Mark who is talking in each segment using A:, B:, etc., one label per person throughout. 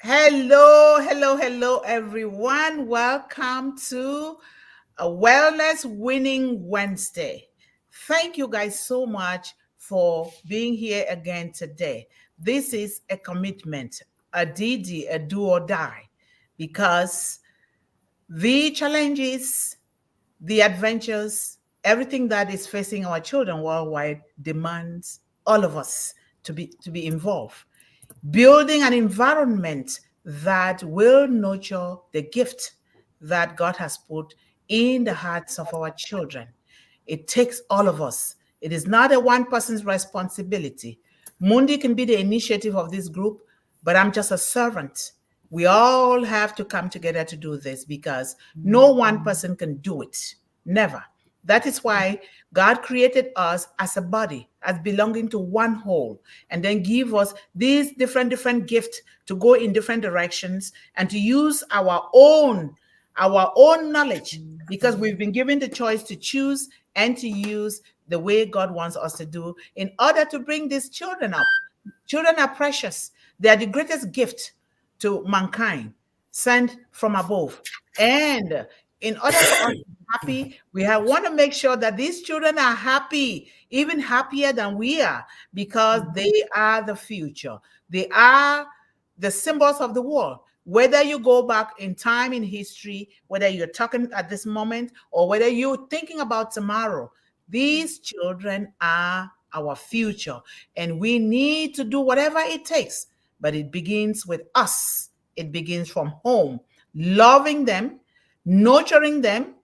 A: Hello, hello, hello, everyone. Welcome to a Wellness Winning Wednesday. Thank you guys so much for being here again today. This is a commitment, a DD, a do or die, because the challenges, the adventures, everything that is facing our children worldwide demands all of us to be involved, building an environment that will nurture the gift that God has put in the hearts of our children. It takes all of us. It is not a one person's responsibility. Mundi can be the initiative of this group, but I'm just a servant. We all have to come together to do this because no one person can do it. Never. That is why God created us as a body, as belonging to one whole, and then give us these different gifts to go in different directions and to use our own knowledge, because we've been given the choice to choose and to use the way God wants us to do in order to bring these children up. Children are precious. They are the greatest gift to mankind, sent from above. And in order for us to be happy, we want to make sure that these children are happy, even happier than we are, because they are the future. They are the symbols of the world. Whether you go back in time in history, whether you're talking at this moment, or whether you're thinking about tomorrow, these children are our future. And we need to do whatever it takes. But it begins with us. It begins from home, loving them, nurturing them,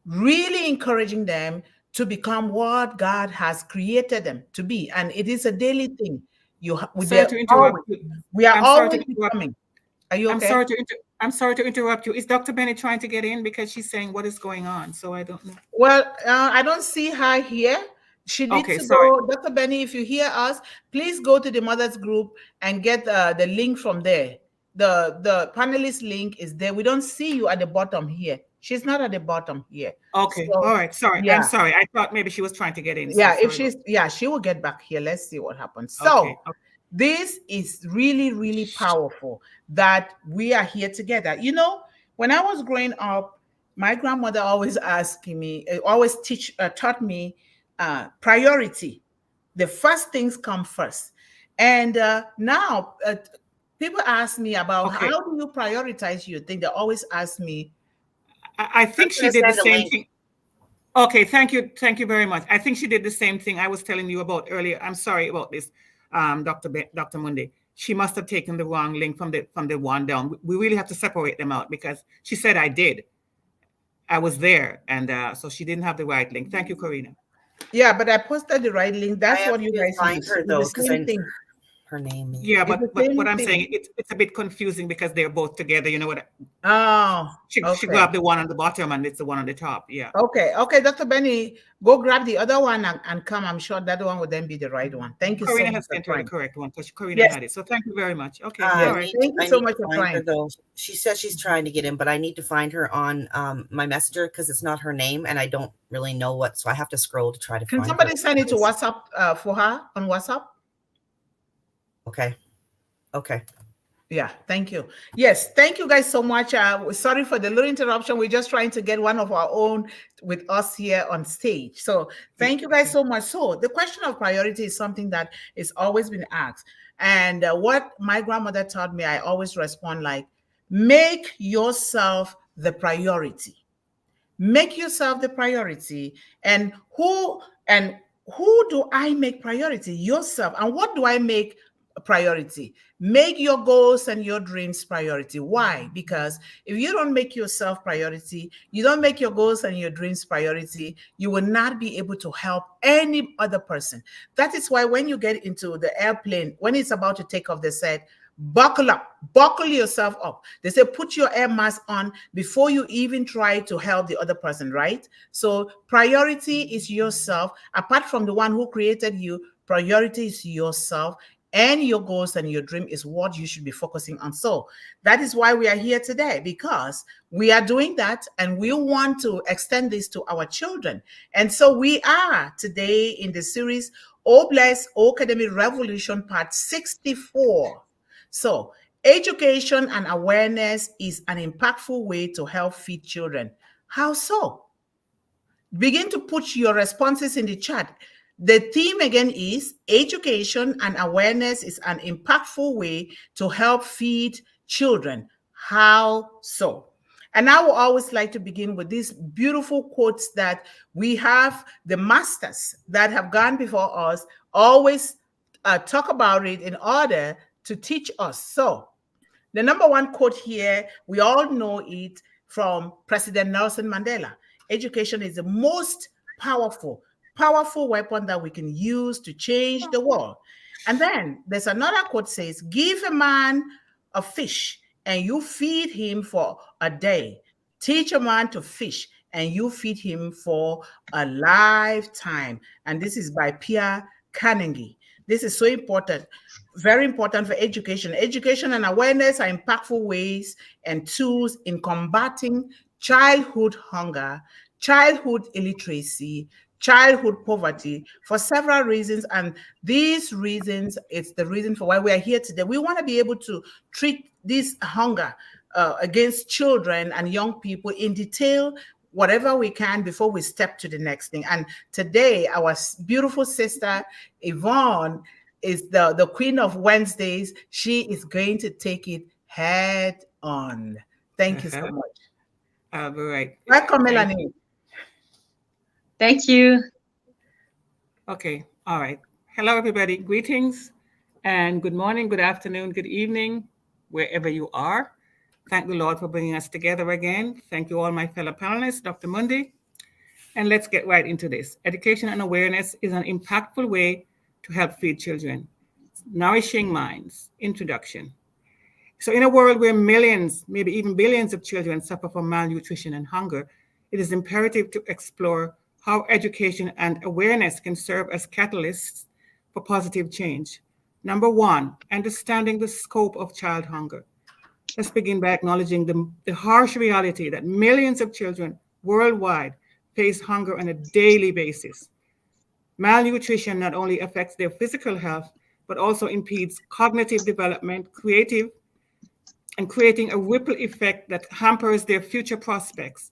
A: really encouraging them to become what God has created them to be. And it is a daily thing.
B: Sorry to interrupt you.
A: We are
B: I'm sorry
A: always
B: to interrupt.
A: becoming. Are you
B: I'm
A: okay?
B: sorry to interrupt you. Is Dr. Bennett trying to get in because she's saying what is going on? So I don't know.
A: Well, I don't see her here. She needs
B: Okay,
A: to
B: sorry.
A: go. Dr. Benny, if you hear us, please go to the mothers group and get the link from there. The panelist link is there. We don't see you at the bottom here. She's not at the bottom here.
B: Okay, all
A: So
B: right. Sorry, I'm
A: yeah,
B: sorry. I thought maybe she was trying to get in. So sorry.
A: she will get back here. Let's see what happens.
B: Okay.
A: So this is really, really powerful that we are here together. You know, when I was growing up, my grandmother always taught me priority. The first things come first. And now people ask me about
B: Okay.
A: how do you prioritize your thing. They always ask me.
B: I think she did the same thing. Okay, thank you very much. I think she did the same thing I was telling you about earlier. I'm sorry about this, Dr. Mundih. She must have taken the wrong link from the one down. We really have to separate them out because she said I was there, and so she didn't have the right link. Thank you, Corrina.
A: Yeah, but I posted the right link. That's what you guys
C: find
A: use.
C: her
A: It's
C: though,
A: the
C: because
A: same thing.
C: her name is.
B: Yeah,
A: It's
B: but
A: the same
B: what I'm
A: thing.
B: saying, it's a bit confusing because they're both together. You know what?
A: Oh,
B: She
A: okay.
B: grabbed the one on the bottom and it's the one on the top. Yeah.
A: Okay, Dr. Benny, go grab the other one and come. I'm sure that one would then be the right one. Thank you so
B: Corrina
A: much
B: has
A: for
B: sent her the
A: trying.
B: correct one because Corina
A: Yes.
B: had it. So thank you very much. Okay.
A: Yes.
B: All right.
A: Thank you so much for
C: find her
A: trying.
C: though. She says she's trying to get in, but I need to find her on my messenger because it's not her name and I don't really know what, so I have to scroll to try to
A: Can
C: find
A: somebody
C: her.
A: send it to WhatsApp for her on WhatsApp?
C: Okay.
A: Yeah, thank you. Yes, thank you guys so much. Sorry for the little interruption. We're just trying to get one of our own with us here on stage. So thank you guys so much. So the question of priority is something that is always been asked. And what my grandmother taught me, I always respond like, make yourself the priority. Make yourself the priority. And who do I make priority? Yourself. And what do I make a priority? Make your goals and your dreams priority. Why? Because if you don't make yourself priority, you don't make your goals and your dreams priority, you will not be able to help any other person. That is why when you get into the airplane, when it's about to take off, they said, buckle up, buckle yourself up. They say, put your air mask on before you even try to help the other person, right? So priority is yourself. Apart from the one who created you, priority is yourself. And your goals and your dream is what you should be focusing on. So that is why we are here today, because we are doing that and we want to extend this to our children. And so we are today in the series, O Bless O-CADEMY Revolution Part 64. So Education and awareness is an impactful way to help feed children. How so? Begin to put your responses in the chat. The theme again is education and awareness is an impactful way to help feed children. How so? And I will always like to begin with these beautiful quotes that we have the masters that have gone before us always talk about it in order to teach us. So the number one quote here, we all know it from President Nelson Mandela. Education is the most powerful weapon that we can use to change the world. And then there's another quote says, give a man a fish and you feed him for a day. Teach a man to fish and you feed him for a lifetime. And this is by Pierre Carnegie. This is so important, very important for education. Education and awareness are impactful ways and tools in combating childhood hunger, childhood illiteracy, childhood poverty for several reasons. And these reasons, it's the reason for why we are here today. We want to be able to treat this hunger against children and young people in detail, whatever we can before we step to the next thing. And today, our beautiful sister, Yvonne, is the queen of Wednesdays. She is going to take it head on. Thank you so much.
B: All right.
A: Welcome, Melanie.
D: Thank you.
B: Okay. All right. Hello, everybody. Greetings and good morning, good afternoon, good evening, wherever you are. Thank the Lord for bringing us together again. Thank you all, my fellow panelists, Dr. Mundih. And let's get right into this. Education and awareness is an impactful way to help feed children. Nourishing minds. Introduction. So in a world where millions, maybe even billions of children suffer from malnutrition and hunger, it is imperative to explore how education and awareness can serve as catalysts for positive change. Number one, understanding the scope of child hunger. Let's begin by acknowledging the harsh reality that millions of children worldwide face hunger on a daily basis. Malnutrition not only affects their physical health, but also impedes cognitive development, creating a ripple effect that hampers their future prospects.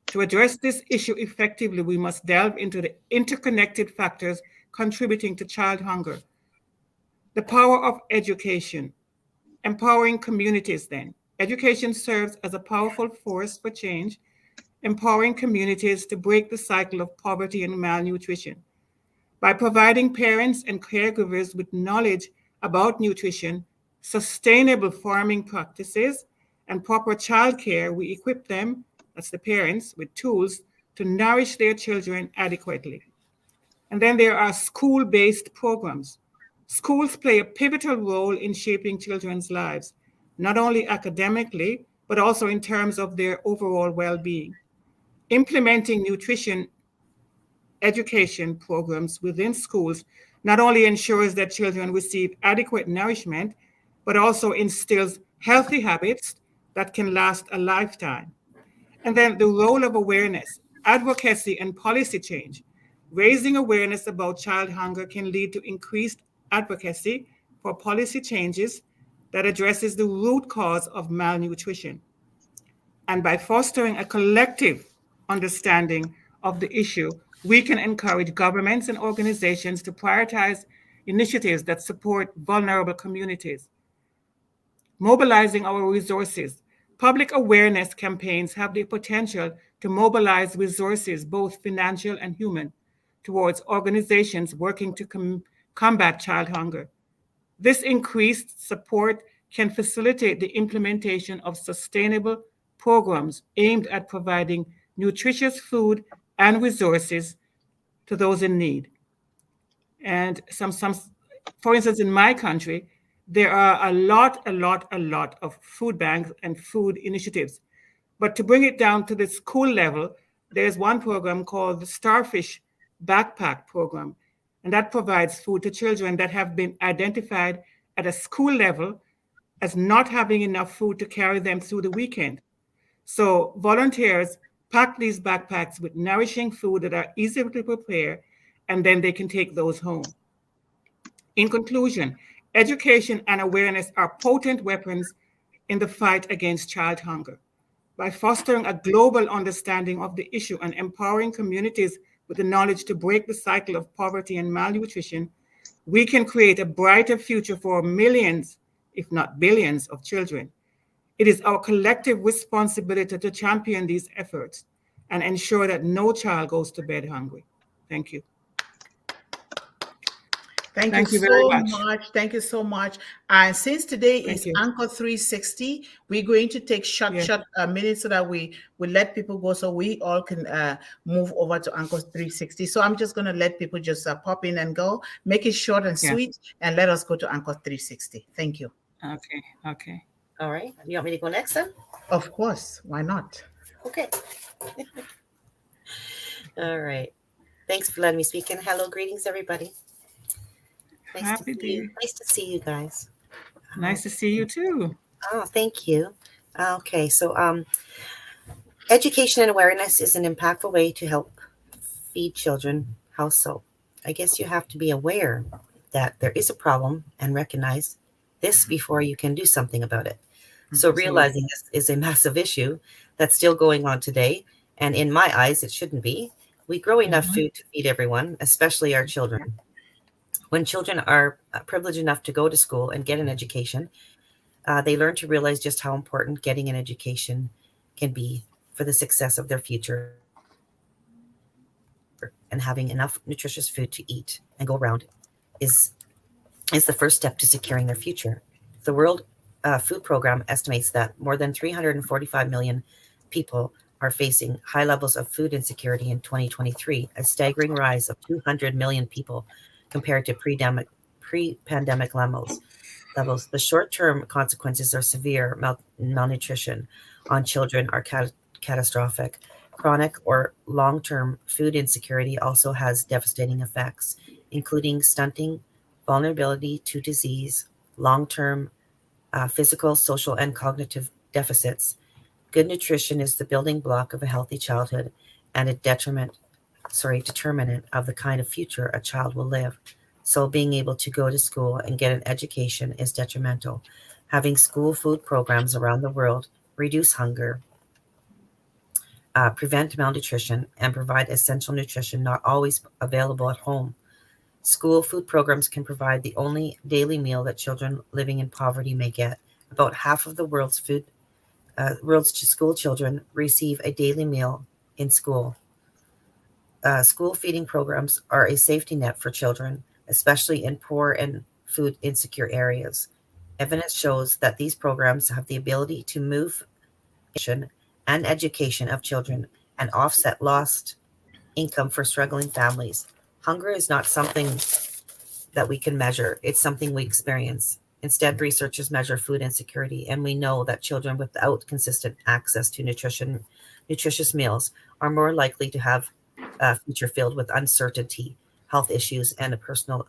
B: To address this issue effectively, we must delve into the interconnected factors contributing to child hunger. The power of education. Empowering communities then. Education serves as a powerful force for change, empowering communities to break the cycle of poverty and malnutrition. By providing parents and caregivers with knowledge about nutrition, sustainable farming practices, and proper childcare, we equip them, that's the parents, with tools to nourish their children adequately. And then there are school-based programs. Schools play a pivotal role in shaping children's lives, not only academically, but also in terms of their overall well-being. Implementing nutrition education programs within schools not only ensures that children receive adequate nourishment, but also instills healthy habits that can last a lifetime. And then the role of awareness, advocacy, and policy change. Raising awareness about child hunger can lead to increased advocacy for policy changes that addresses the root cause of malnutrition. And by fostering a collective understanding of the issue, we can encourage governments and organizations to prioritize initiatives that support vulnerable communities. Mobilizing our resources. Public awareness campaigns have the potential to mobilize resources, both financial and human, towards organizations working to combat child hunger. This increased support can facilitate the implementation of sustainable programs aimed at providing nutritious food and resources to those in need. And for instance, in my country, there are a lot of food banks and food initiatives. But to bring it down to the school level, there's one program called the Starfish Backpack Program, and that provides food to children that have been identified at a school level as not having enough food to carry them through the weekend. So volunteers pack these backpacks with nourishing food that are easy to prepare, and then they can take those home. In conclusion, Education and awareness are potent weapons in the fight against child hunger. By fostering a global understanding of the issue and empowering communities with the knowledge to break the cycle of poverty and malnutrition, we can create a brighter future for millions, if not billions, of children. It is our collective responsibility to champion these efforts and ensure that no child goes to bed hungry. Thank you.
A: Thank you
B: very
A: so
B: much.
A: much. Thank you so much. And since today
B: Thank
A: is
B: you.
A: Anchor 360, we're going to take short minutes so that we let people go so we all can move over to Anchor 360. So I'm just going to let people just pop in and go, make it short and sweet, and let us go to Anchor 360. Thank you.
B: Okay.
C: All right. You want me to go next then?
A: Of course. Why not?
C: Okay. All right. Thanks for letting me speak. And hello, greetings, everybody. Nice to see you guys.
B: Nice to see you too.
C: Oh, thank you. Okay, so education and awareness is an impactful way to help feed children. How so? I guess you have to be aware that there is a problem and recognize this before you can do something about it. So realizing this is a massive issue that's still going on today, and in my eyes, it shouldn't be. We grow enough food to feed everyone, especially our children. When children are privileged enough to go to school and get an education, they learn to realize just how important getting an education can be for the success of their future. And having enough nutritious food to eat and go around is the first step to securing their future. The World Food Program estimates that more than 345 million people are facing high levels of food insecurity in 2023, a staggering rise of 200 million people compared to pre-pandemic levels. The short-term consequences are severe malnutrition on children are catastrophic. Chronic or long-term food insecurity also has devastating effects, including stunting, vulnerability to disease, long-term physical, social, and cognitive deficits. Good nutrition is the building block of a healthy childhood and a determinant of the kind of future a child will live. So being able to go to school and get an education is detrimental. Having school food programs around the world reduce hunger, prevent malnutrition, and provide essential nutrition not always available at home. School food programs can provide the only daily meal that children living in poverty may get. About half of the world's school children receive a daily meal in school. School feeding programs are a safety net for children, especially in poor and food insecure areas. Evidence shows that these programs have the ability to move and education of children and offset lost income for struggling families. Hunger is not something that we can measure. It's something we experience. Instead, researchers measure food insecurity, and we know that children without consistent access to nutritious meals are more likely to have a future filled with uncertainty, health issues, and personal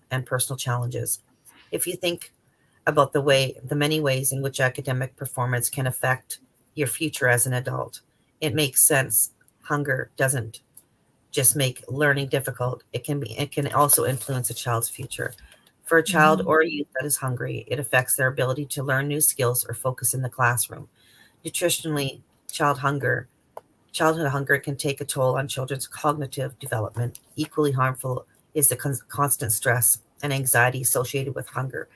C: challenges. If you think about the many ways in which academic performance can affect your future as an adult, it makes sense. Hunger doesn't just make learning difficult. It can also influence a child's future. For a child or a youth that is hungry, it affects their ability to learn new skills or focus in the classroom. Nutritionally, childhood hunger can take a toll on children's cognitive development. Equally harmful is the constant stress and anxiety associated with hunger.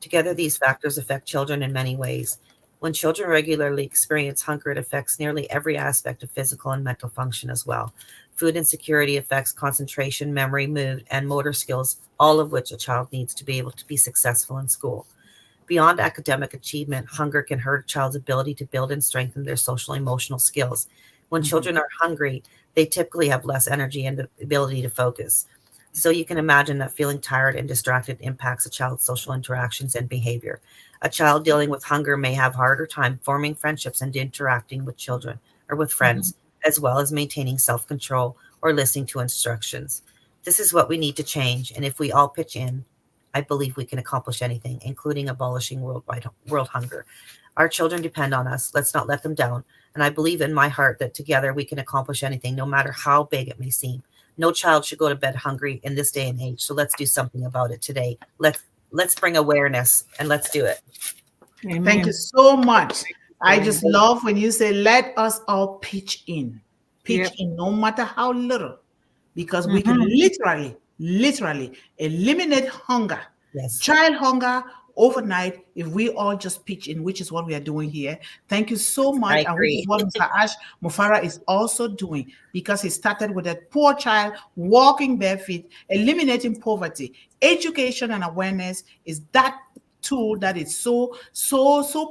C: Together, these factors affect children in many ways. When children regularly experience hunger, it affects nearly every aspect of physical and mental function as well. Food insecurity affects concentration, memory, mood, and motor skills, all of which a child needs to be able to be successful in school. Beyond academic achievement, hunger can hurt a child's ability to build and strengthen their social and emotional skills. When children are hungry, they typically have less energy and the ability to focus. So you can imagine that feeling tired and distracted impacts a child's social interactions and behavior. A child dealing with hunger may have a harder time forming friendships and interacting with children or with friends, as well as maintaining self-control or listening to instructions. This is what we need to change. And if we all pitch in, I believe we can accomplish anything, including abolishing world hunger. Our children depend on us. Let's not let them down. And I believe in my heart that together we can accomplish anything, no matter how big it may seem. No child should go to bed hungry in this day and age. So let's do something about it today. Let's let's bring awareness and let's do it.
B: Amen.
A: Thank you so much. I just love when you say, let us all pitch in, no matter how little, because we can literally eliminate hunger, child hunger overnight if we all just pitch in, which is what we are doing here. Thank you so much. And which is what Mr. Ash Mufara is also doing, because he started with a poor child walking barefoot, eliminating poverty. Education and awareness is that tool that is so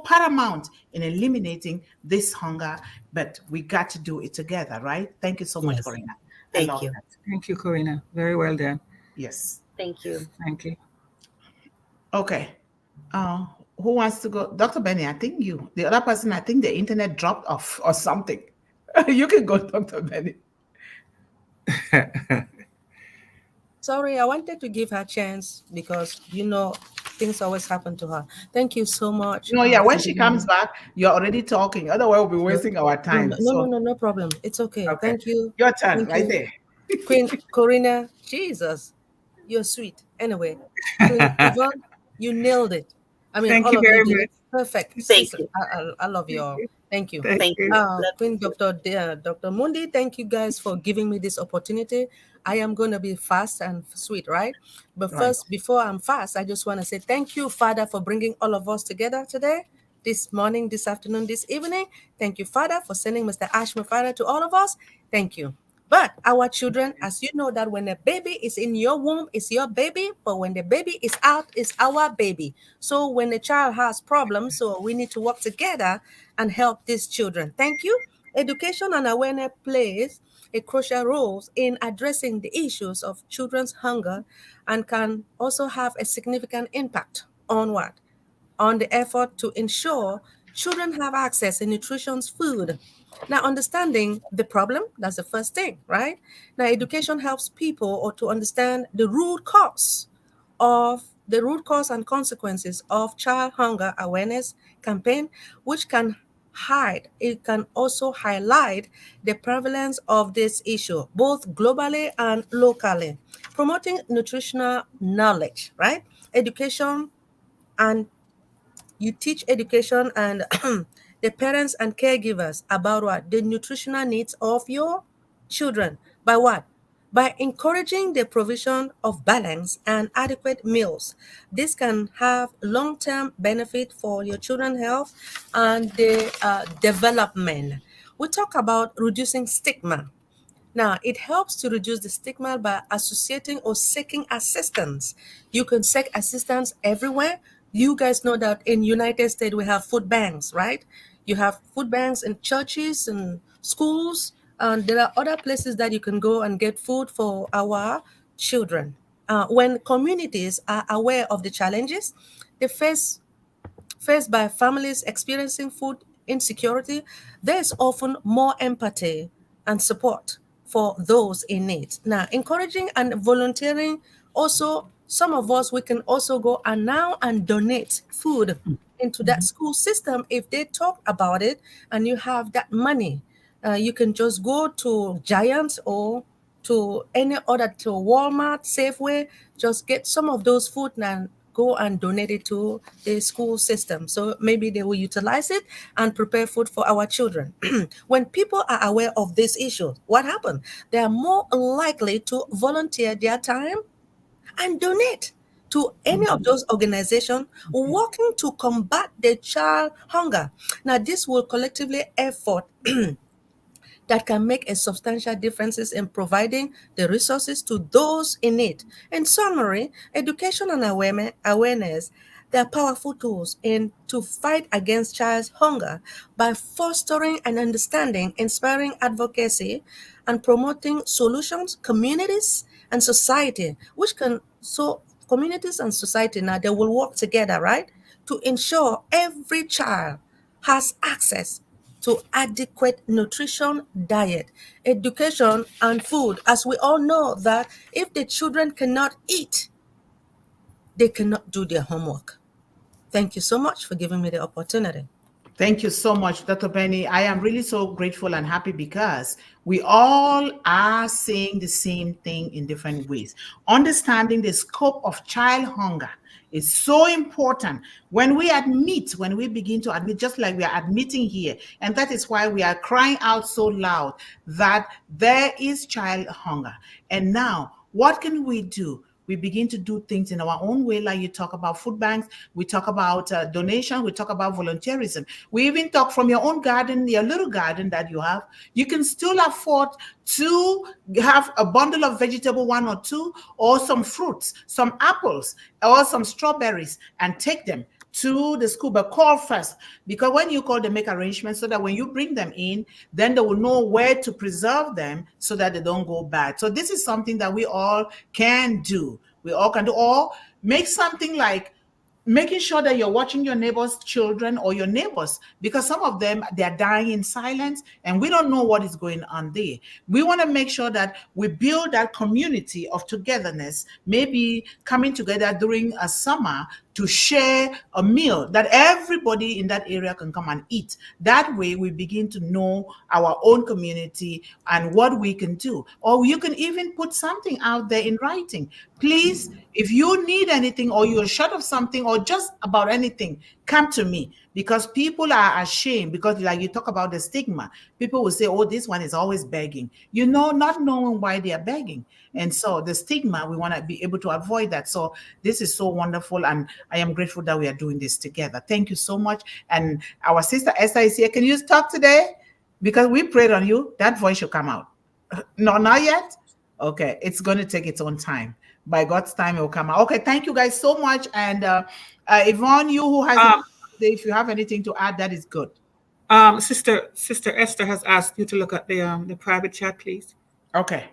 A: paramount in eliminating this hunger, but we got to do it together, right? Thank you so much, Corrina.
C: Thank you.
B: Thank you, Corrina. Very well done.
A: Yes.
C: Thank you.
B: Thank you.
A: Okay. Who wants to go? Dr. Benny, I think you. The other person, I think the internet dropped off or something. You can go, Dr. Benny.
E: Sorry, I wanted to give her a chance because, things always happen to her. Thank you so much.
A: No, yeah, when she comes back, you're already talking. Otherwise, we'll be wasting our time.
E: No problem. It's okay. Thank you.
A: Your turn, right there.
E: Queen Corrina, Jesus, you're sweet. Anyway, Queen Yvonne, you nailed it. I mean,
B: thank
E: all
B: you
E: of
B: very
E: you did
B: much.
E: it. Perfect.
C: Thank you.
E: I love you all. Thank you.
C: Thank you.
E: Queen Dr. Mundih, thank you guys for giving me this opportunity. I am going to be fast and sweet, right? But first, before I'm fast, I just want to say thank you, Father, for bringing all of us together today, this morning, this afternoon, this evening. Thank you, Father, for sending Mr. Ash Mufara to all of us. Thank you. But our children, as you know, that when a baby is in your womb, it's your baby. But when the baby is out, it's our baby. So when a child has problems, so we need to work together and help these children. Thank you. Education and awareness plays a crucial role in addressing the issues of children's hunger and can also have a significant impact on what? On the effort to ensure children have access to nutritious food. Now, understanding the problem, that's the first thing, right? Now, education helps people or to understand the root cause and consequences of child hunger awareness campaign, which can also highlight the prevalence of this issue, both globally and locally. Promoting nutritional knowledge, right? Education, and you teach education and the parents and caregivers about what? The nutritional needs of your children. By what? By encouraging the provision of balanced and adequate meals. This can have long-term benefit for your children's health and their development. We talk about reducing stigma. Now, it helps to reduce the stigma by associating or seeking assistance. You can seek assistance everywhere. You guys know that in United States, we have food banks, right? You have food banks in churches and schools, and there are other places that you can go and get food for our children. When communities are aware of the challenges they faced by families experiencing food insecurity, there is often more empathy and support for those in need. Now, encouraging and volunteering, also, some of us, we can also go and now and donate food into that school system. If they talk about it and you have that money, you can just go to Giant or to any other, to Walmart, Safeway, just get some of those food and go and donate it to the school system. So maybe they will utilize it and prepare food for our children. When people are aware of this issue, what happens? They are more likely to volunteer their time and donate to any of those organizations working to combat the child hunger. Now, this will collectively effort that can make a substantial differences in providing the resources to those in need. In summary, education and awareness, they are powerful tools to fight against child hunger by fostering an understanding, inspiring advocacy, and promoting solutions, communities and society, communities and society now, they will work together, right, to ensure every child has access to adequate nutrition, diet, education, and food. As we all know that if the children cannot eat, they cannot do their homework. Thank you so much for giving me the opportunity.
A: Thank you so much, Dr. Benny. I am really so grateful and happy because we all are saying the same thing in different ways. Understanding the scope of child hunger is so important. When we begin to admit, just like we are admitting here, and that is why we are crying out so loud that there is child hunger. And now, what can we do? We begin to do things in our own way, like you talk about food banks, we talk about donation, we talk about volunteerism. We even talk from your own garden, your little garden that you have. You can still afford to have a bundle of vegetable, one or two, or some fruits, some apples, or some strawberries, and take them to the school, but call first, because when you call, they make arrangements so that when you bring them in, then they will know where to preserve them so that they don't go bad. So this is something that we all can do. We all can do, or make something like making sure that you're watching your neighbors' children or your neighbors, because some of them, they're dying in silence and we don't know what is going on there. We want to make sure that we build that community of togetherness, maybe coming together during a summer to share a meal that everybody in that area can come and eat. That way we begin to know our own community and what we can do. Or you can even put something out there in writing. Please, if you need anything or you're short of something or just about anything, come to me, because people are ashamed, because like you talk about the stigma, people will say, oh, this one is always begging, not knowing why they are begging. And so the stigma, we want to be able to avoid that. So this is so wonderful, and I am grateful that we are doing this together. Thank you so much. And our sister Esther is here. Can you talk today? Because we prayed on you. That voice should come out. No, not yet? Okay, it's going to take its own time. By God's time, it will come out. Okay, thank you guys so much. And Yvonne, you who has, if you have anything to add, that is good.
B: Sister Esther has asked you to look at the private chat, please.
A: Okay.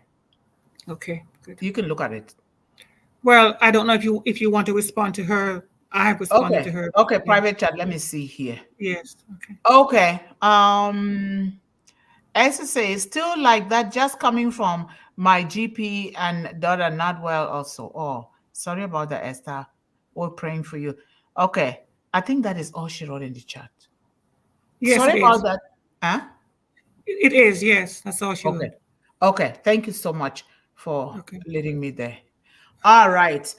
B: Okay, good.
A: You can look at it.
B: Well, I don't know if you want to respond to her. I have responded to her.
A: Okay, private chat. Let me see here.
B: Yes. Okay.
A: Okay. Esther says, still like that, just coming from my GP and daughter not well also. Oh, sorry about that, Esther. We're praying for you. Okay. I think that is all she wrote in the chat.
B: Yes,
A: sorry about that. Huh?
B: It is, yes. That's all she wrote.
A: Okay. Thank you so much for leading me there. All right.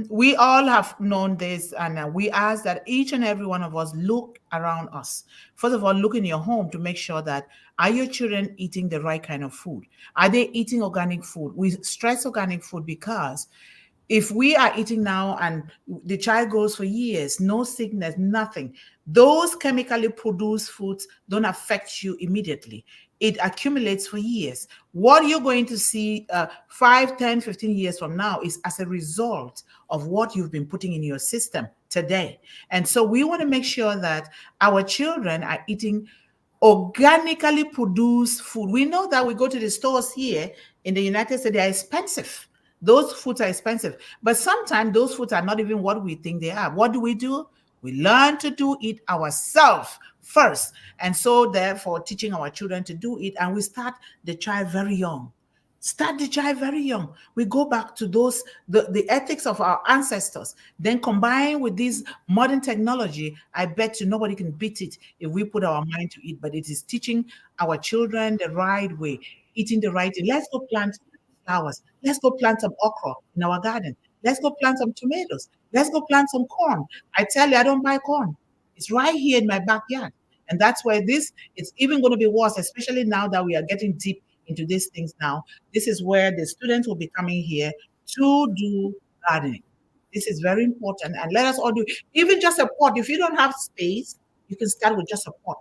A: We all have known this, and we ask that each and every one of us look around us. First of all, look in your home to make sure that, are your children eating the right kind of food? Are they eating organic food? We stress organic food because if we are eating now and the child goes for years, no sickness, nothing, those chemically produced foods don't affect you immediately. It accumulates for years. What you're going to see 5, 10, 15 years from now is as a result of what you've been putting in your system today. And so we want to make sure that our children are eating organically produced food. We know that we go to the stores here in the United States, they're expensive. Those foods are expensive, but sometimes those foods are not even what we think they are. What do? We learn to do it ourselves first. And so therefore teaching our children to do it, and we start the child very young. We go back to those, the ethics of our ancestors, then combine with this modern technology. I bet you nobody can beat it if we put our mind to it, but it is teaching our children the right way, eating the right thing. Let's go plant flowers. Let's go plant some okra in our garden. Let's go plant some tomatoes. Let's go plant some corn. I tell you, I don't buy corn. It's right here in my backyard. And that's why it's even going to be worse, especially now that we are getting deep into these things now. This is where the students will be coming here to do gardening. This is very important. And let us all do, even just a pot. If you don't have space, you can start with just a pot.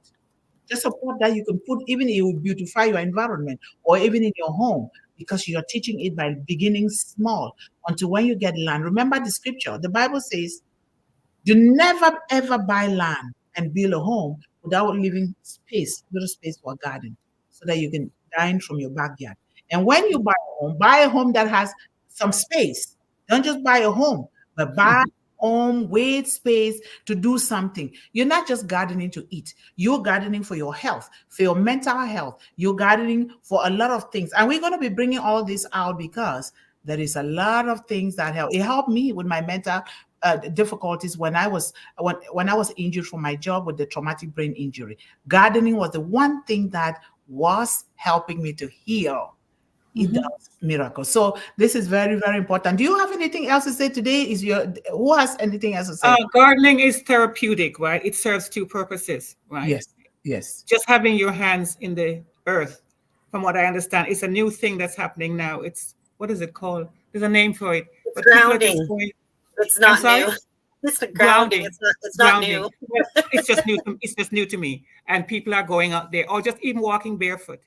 A: Just a pot that you can put, even it will beautify your environment, or even in your home, because you're teaching it by beginning small until when you get land. Remember the scripture, the Bible says, do never ever buy land and build a home without leaving little space for a garden, so that you can dine from your backyard. And when you buy a home that has some space. Don't just buy a home, but buy home with space to do something. You're not just gardening to eat. You're gardening for your health, for your mental health. You're gardening for a lot of things. And we're going to be bringing all this out because there is a lot of things that help. It helped me with my mental difficulties when I was injured from my job with the traumatic brain injury. Gardening was the one thing that was helping me to heal. it does miracles. So this is very, very important. Do you have anything else to say today? Who has anything else to say?
B: Gardening is therapeutic, right? It serves two purposes, right?
A: Yes, yes.
B: Just having your hands in the earth, from what I understand, it's a new thing that's happening now. What is it called? There's a name for it.
C: It's grounding. It's not new. It's grounding. It's not new.
B: It's just new. It's just new to me. And people are going out there, or just even walking barefoot.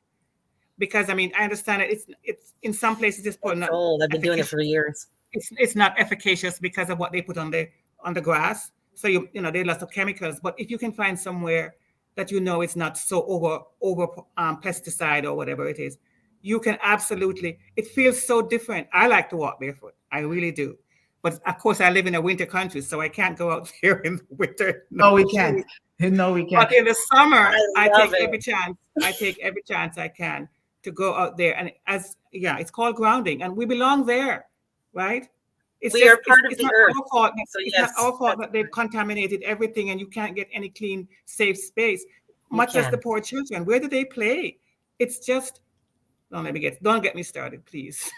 B: Because I mean, I understand it. It's in some places it's not
C: old. I've been doing it for years.
B: It's not efficacious because of what they put on the grass. So you know there are lots of chemicals. But if you can find somewhere that you know it's not so over pesticide or whatever it is, you can absolutely. It feels so different. I like to walk barefoot. I really do. But of course, I live in a winter country, so I can't go out there in the winter.
A: No, we can't. No, we can't.
B: But in the summer, I take every chance. I take every chance I can to go out there, and it's called grounding, and we belong there, right?
C: We are part of the earth.
B: It's not our fault that they've contaminated everything, and you can't get any clean, safe space. Much as the poor children, where do they play? It's just don't get me started, please.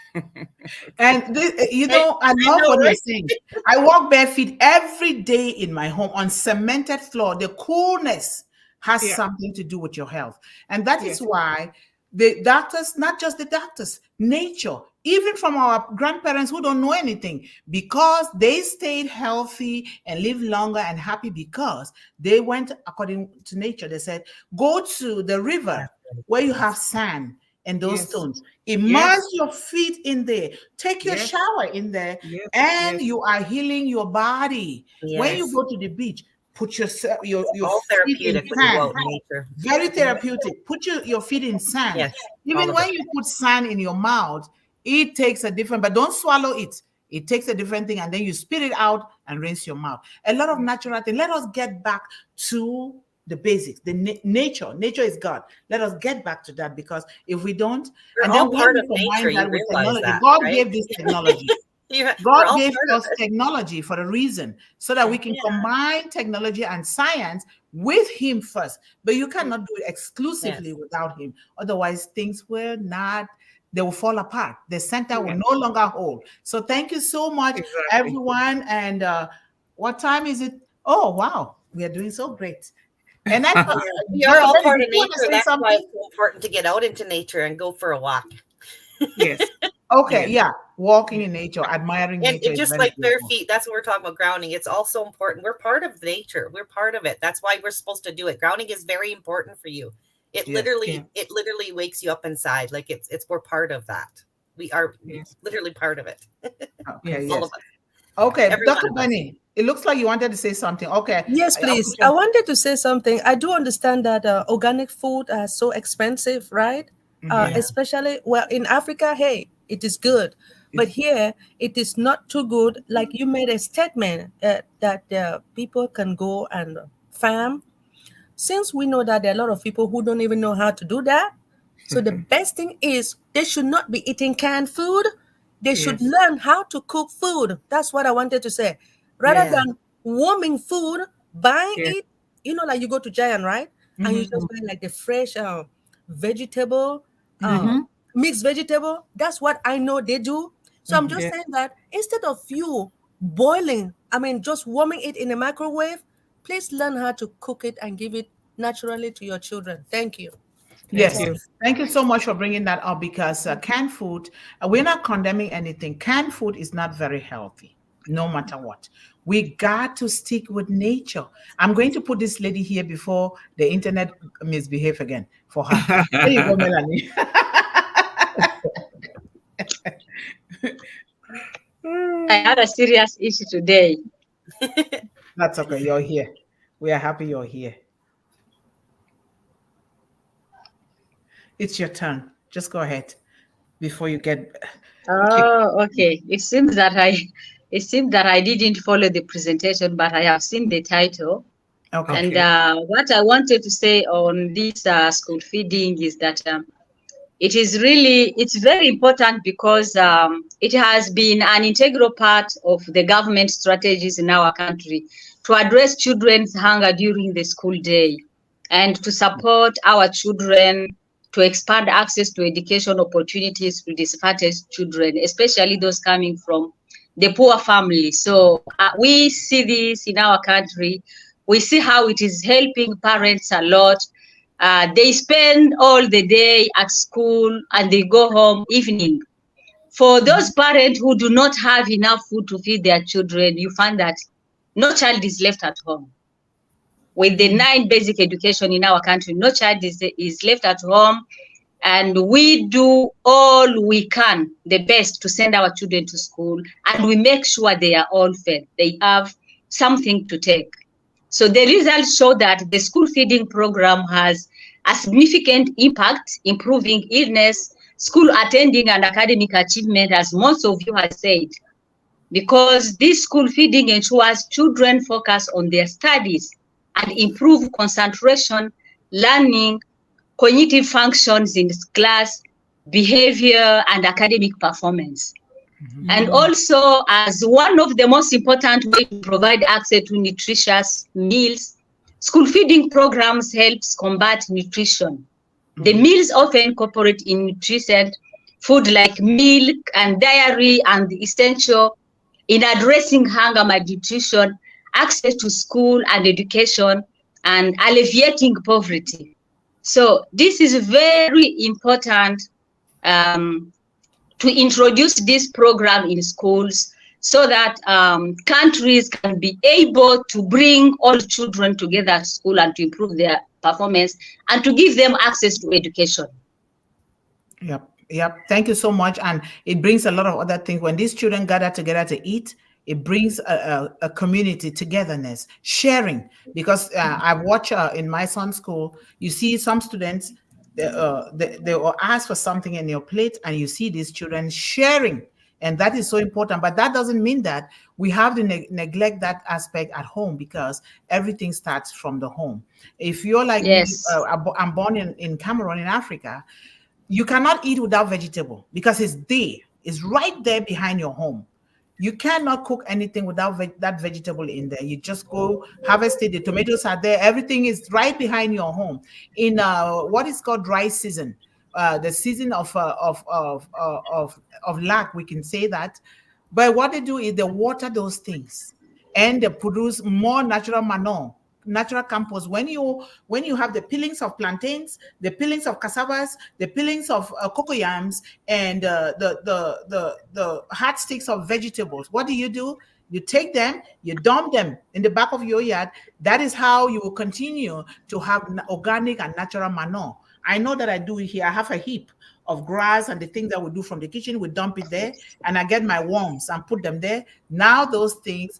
A: And I love what you're saying. I walk barefoot every day in my home on cemented floor. The coolness has something to do with your health, and that is why the doctors, not just the doctors, nature, even from our grandparents who don't know anything, because they stayed healthy and lived longer and happy because they went according to nature. They said, go to the river where you have sand and those stones. Immerse your feet in there. Take your shower in there, and you are healing your body. When you go to the beach, put your feet in sand. Very therapeutic. Put your feet in sand.
C: Yes,
A: even when you put sand in your mouth, it takes a different, but don't swallow it. It takes a different thing, and then you spit it out and rinse your mouth. A lot of natural things. Let us get back to the basics. The nature. Nature is God. Let us get back to that, because if we don't,
C: we're all part of nature. You realize that,
A: God gave this technology. God gave us technology for a reason, so that we can combine technology and science with Him first. But you cannot do it exclusively without Him. Otherwise, things they will fall apart. The center will no longer hold. So thank you so much, everyone. And what time is it? Oh, wow. We are doing so great. And
C: you're all part of nature. That's why it's so important to get out into nature and go for a walk.
B: Yes.
A: Okay, walking in nature, admiring nature.
C: And just like bare feet, that's what we're talking about, grounding. It's also important. We're part of nature. We're part of it. That's why we're supposed to do it. Grounding is very important for you. It literally wakes you up inside. Like we're part of that. We are literally part of it.
A: Okay,
C: all of us.
A: Okay, Dr. Benny, it looks like you wanted to say something. Okay.
E: Yes, please. I wanted to say something. I do understand that organic food is so expensive, right? Especially, in Africa, hey, it is good. But here, it is not too good. Like you made a statement that people can go and farm. Since we know that there are a lot of people who don't even know how to do that, so the best thing is they should not be eating canned food. They should learn how to cook food. That's what I wanted to say. Rather than warming food, buying it, like you go to Giant, right? And you just buy like the fresh vegetable, mixed vegetable. That's what I know they do. So I'm just saying that instead of you boiling, just warming it in a microwave, please learn how to cook it and give it naturally to your children. Thank you.
A: Yes, thank you so much for bringing that up, because canned food, we're not condemning anything. Canned food is not very healthy, no matter what. We got to stick with nature. I'm going to put this lady here before the internet misbehave again for her. There you go, Melanie.
D: I had a serious issue today.
A: That's okay. You're here. We are happy you're here. It's your turn. Just go ahead before you get.
D: Oh, okay. It seems that I didn't follow the presentation, but I have seen the title.
A: Okay.
D: And what I wanted to say on this school feeding is that it's very important, because it has been an integral part of the government strategies in our country to address children's hunger during the school day and to support our children to expand access to education opportunities to disadvantaged children, especially those coming from the poor families. So we see this in our country. We see how it is helping parents a lot. They spend all the day at school and they go home evening. For those parents who do not have enough food to feed their children, you find that no child is left at home. With the 9 basic education in our country, no child is left at home. And we do all we can, the best, to send our children to school. And we make sure they are all fed. They have something to take. So the results show that the school feeding program has a significant impact, improving illness, school attending, and academic achievement, as most of you have said, because this school feeding ensures children focus on their studies and improve concentration, learning, cognitive functions in class, behavior, and academic performance. And also, as one of the most important ways to provide access to nutritious meals, school feeding programs helps combat nutrition. The meals often incorporate in nutrient food like milk and dairy and essential in addressing hunger, malnutrition, access to school and education, and alleviating poverty. So this is very important to introduce this program in schools so that countries can be able to bring all children together at school and to improve their performance and to give them access to education.
A: Yep. Thank you so much. And it brings a lot of other things. When these children gather together to eat, it brings a community togetherness, sharing. Because I watch in my son's school, you see some students, they will ask for something in your plate, and you see these children sharing. And that is so important. But that doesn't mean that we have to neglect that aspect at home, because everything starts from the home. If you're like me, I'm born in Cameroon, in Africa, you cannot eat without vegetable, because it's there. It's right there behind your home. You cannot cook anything without that vegetable in there. You just go harvest it. The tomatoes are there. Everything is right behind your home. In what is called dry season, the season of lack, we can say that. But what they do is they water those things, and they produce more natural manure, natural compost. When you have the peelings of plantains, the peelings of cassavas, the peelings of cocoyams, and the hard sticks of vegetables, what do? You take them, you dump them in the back of your yard. That is how you will continue to have organic and natural manure. I know that I do it here. I have a heap of grass and the things that we do from the kitchen. We dump it there, and I get my worms and put them there. Now those things,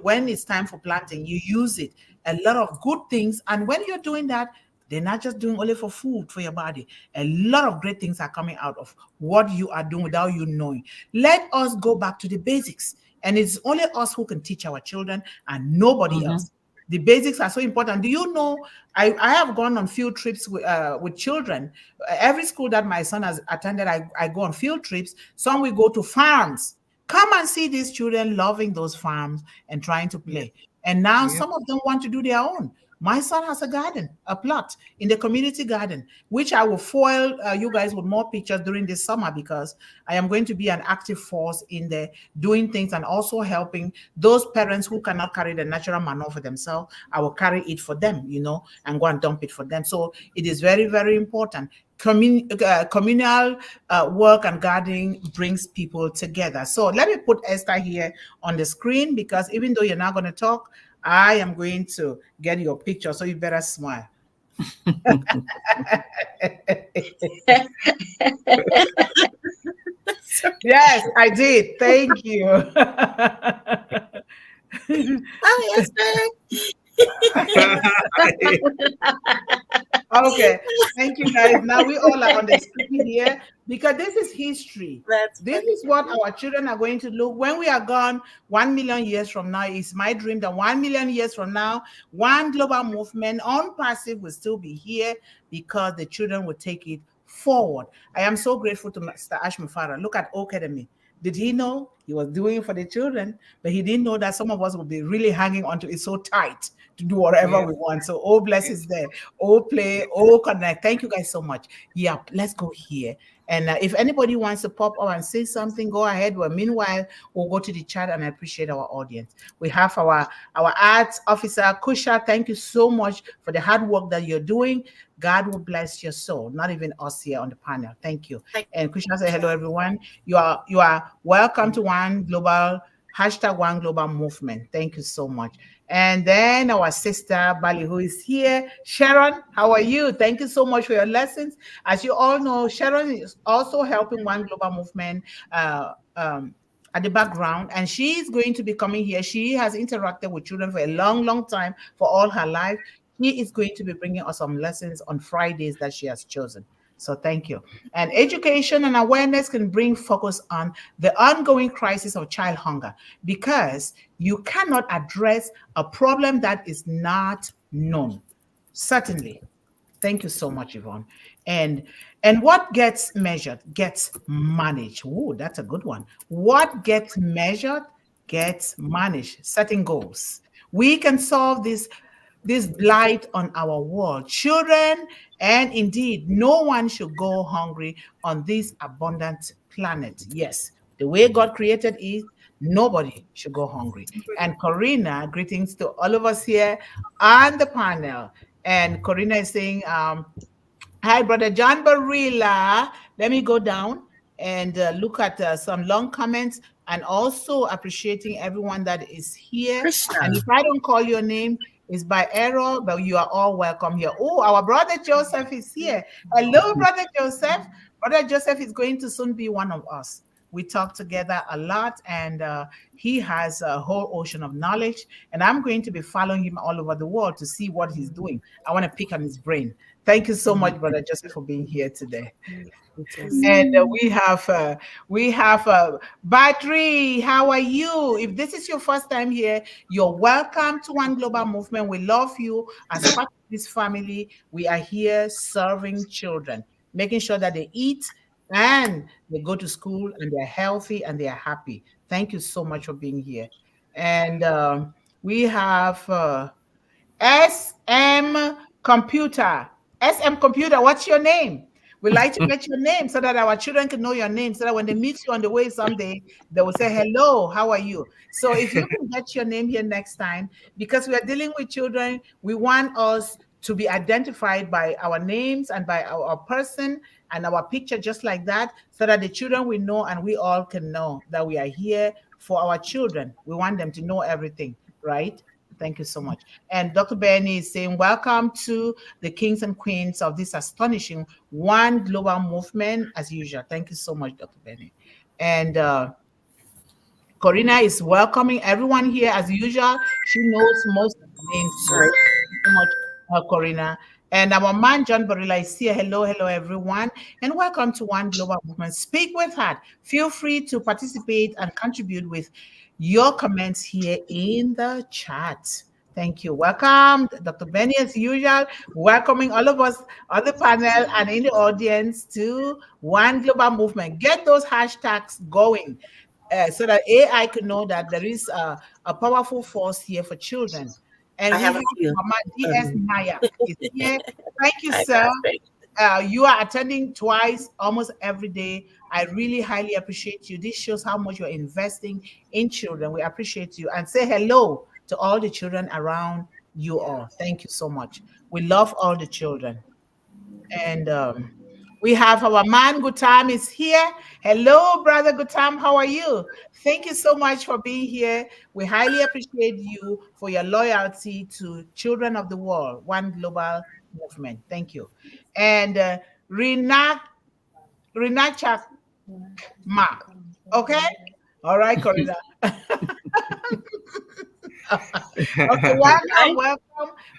A: when it's time for planting, you use it. A lot of good things. And when you're doing that, they're not just doing only for food, for your body. A lot of great things are coming out of what you are doing without you knowing. Let us go back to the basics. And it's only us who can teach our children, and nobody else. The basics are so important. Do you know, I have gone on field trips with children. Every school that my son has attended, I go on field trips. Some we go to farms. Come and see these children loving those farms and trying to play. And now some of them want to do their own. My son has a garden, a plot in the community garden, which I will foil you guys with more pictures during this summer, because I am going to be an active force in there doing things and also helping those parents who cannot carry the natural manure for themselves. I will carry it for them, and go and dump it for them. So it is very, very important. Communal work and gardening brings people together. So let me put Esther here on the screen, because even though you're not going to talk, I am going to get your picture, so you better smile. Yes, I did. Thank you.
C: Hi, Esther.
A: Okay, thank you guys. Now we all are on the screen here, because this is history. This is what our children are going to look when we are gone 1 million years from now. It's my dream that 1 million years from now, one global movement on passive will still be here, because the children will take it forward. I am so grateful to Mr. Ashmufara. Look at O-CADEMY. Did he know He was doing it for the children, but he didn't know that some of us would be really hanging onto it so tight to do whatever we want. So, oh, bless is there. Oh, play, oh, connect. Thank you guys so much. Yeah, let's go here. And if anybody wants to pop up and say something, go ahead. Well, meanwhile, we'll go to the chat, and I appreciate our audience. We have our arts officer, Kusha. Thank you so much for the hard work that you're doing. God will bless your soul. Not even us here on the panel. Thank you. And Kusha said, hello, everyone. You are welcome to One Global #OneGlobalMovement. Thank you so much. And then our sister Bali, who is here. Sharon, how are you? Thank you so much for your lessons. As you all know, Sharon is also helping One Global Movement at the background, and she's going to be coming here. She has interacted with children for a long, long time, for all her life. She is going to be bringing us some lessons on Fridays that she has chosen. So thank you. And education and awareness can bring focus on the ongoing crisis of child hunger, because you cannot address a problem that is not known. Certainly. Thank you so much, Yvonne. And what gets measured gets managed. Ooh, that's a good one. What gets measured gets managed. Setting goals. We can solve this blight on our world. Children, and indeed, no one should go hungry on this abundant planet. Yes, the way God created it, nobody should go hungry. And Corrina, greetings to all of us here on the panel. And Corrina is saying, hi, Brother John Barilla. Let me go down and look at some long comments, and also appreciating everyone that is here.
C: Krishna.
A: And if I don't call your name, it's by error, but you are all welcome here. Oh, our brother Joseph is here. Hello, Brother Joseph. Brother Joseph is going to soon be one of us. We talk together a lot, and he has a whole ocean of knowledge, and I'm going to be following him all over the world to see what he's doing. I want to pick on his brain. Thank you so much, Brother Joseph, for being here today. And we have Badri. How are you? If this is your first time here, you're welcome to One Global Movement. We love you as part of this family. We are here serving children, making sure that they eat and they go to school and they're healthy and they're happy. Thank you so much for being here. And we have SM Computer. SM Computer, what's your name? We like to get your name so that our children can know your name, so that when they meet you on the way someday, they will say, hello, how are you? So if you can get your name here next time, because we are dealing with children, we want us to be identified by our names and by our person and our picture, just like that, so that the children will know and we all can know that we are here for our children. We want them to know everything, right? Thank you so much. And Dr. Benny is saying, welcome to the kings and queens of this astonishing One Global Movement, as usual. Thank you so much, Dr. Benny. And Corrina is welcoming everyone here as usual. She knows most of the names. Thank you so much, Corrina. And our man, John Barilla, is here. Hello, everyone. And welcome to One Global Movement. Speak with Heart. Feel free to participate and contribute with your comments here in the chat. Thank you. Welcome, Dr. Benny, as usual, welcoming all of us on the panel and in the audience to One Global Movement. Get those hashtags going so that AI can know that there is a powerful force here for children. And we have Mama DS Maya is here. Thank you, sir. You are attending twice, almost every day. I really highly appreciate you. This shows how much you're investing in children. We appreciate you. And say hello to all the children around you all. Thank you so much. We love all the children. And we have our man, Gutam, is here. Hello, Brother Gutam. How are you? Thank you so much for being here. We highly appreciate you for your loyalty to children of the world, One Global Movement. Thank you. And Rinachak Mark. Okay? All right, Corrina. Okay,